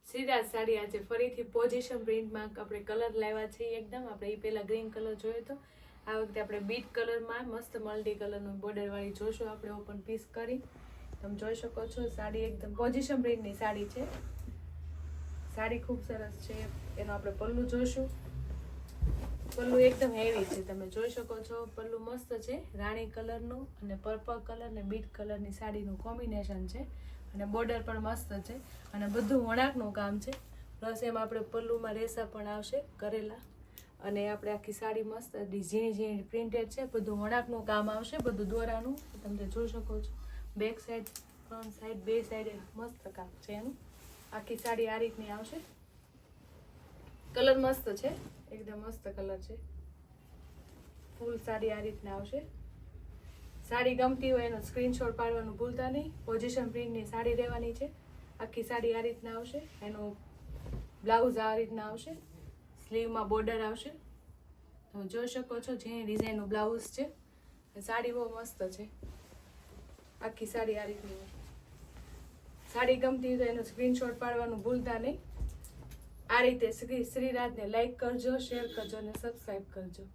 શ્રીરાજ સાડી આજે ફરીથી પોઝિશન પ્રિન્ટમાં આપણે કલર લાવ્યા છીએ એકદમ. આપણે એ પહેલા ગ્રીન કલર જોયો હતો, આ વખતે આપણે બીટ કલરમાં મસ્ત મલ્ટી કલરનું બોર્ડર વાળી જોશું આપણે ઓપન પીસ કરી. તમે જોઈ શકો છો સાડી એકદમ પોઝિશન પ્રિન્ટની સાડી છે. સાડી ખૂબ સરસ છે. એનો આપણે પલ્લુ જોઈશું. પલ્લુ એકદમ હેવી છે, તમે જોઈ શકો છો. પલ્લુ મસ્ત છે, રાણી કલરનું અને પર્પલ કલર ને બીટ કલરની સાડીનું કોમ્બિનેશન છે. અને બોર્ડર પણ મસ્ત છે અને બધું વણાકનું કામ છે. પ્લસ એમાં આપણે પલ્લુમાં રેસા પણ આવશે કરેલા. અને આપણે આખી સાડી મસ્ત ઝીણી ઝીણી પ્રિન્ટેડ છે, બધું વણાકનું કામ આવશે, બધું દોરાનું. તમે જોઈ શકો છો બેક સાઈડ ફ્રન્ટ સાઈડ બે સાઈડ મસ્ત કામ છે એનું. આખી સાડી આ રીતની આવશે. કલર મસ્ત છે, એકદમ મસ્ત કલર છે. ફૂલ સાડી આ રીતના આવશે. સાડી ગમતી હોય એનો સ્ક્રીનશોટ પાડવાનું ભૂલતા નહીં. પોઝિશન પ્રિન્ટની સાડી રહેવાની છે. આખી સાડી આ રીતના આવશે. એનો બ્લાઉઝ આ રીતના આવશે. સ્લીવમાં બોર્ડર આવશે. તમે જોઈ શકો છો જે ડિઝાઇનનું બ્લાઉઝ છે. સાડી બહુ મસ્ત છે. આખી સાડી આ રીતની હોય. સાડી ગમતી હોય તો એનો સ્ક્રીનશોટ પાડવાનું ભૂલતા નહીં. આ રીતે શ્રીરાજને લાઈક કરજો, શેર કરજો અને સબસ્ક્રાઈબ કરજો.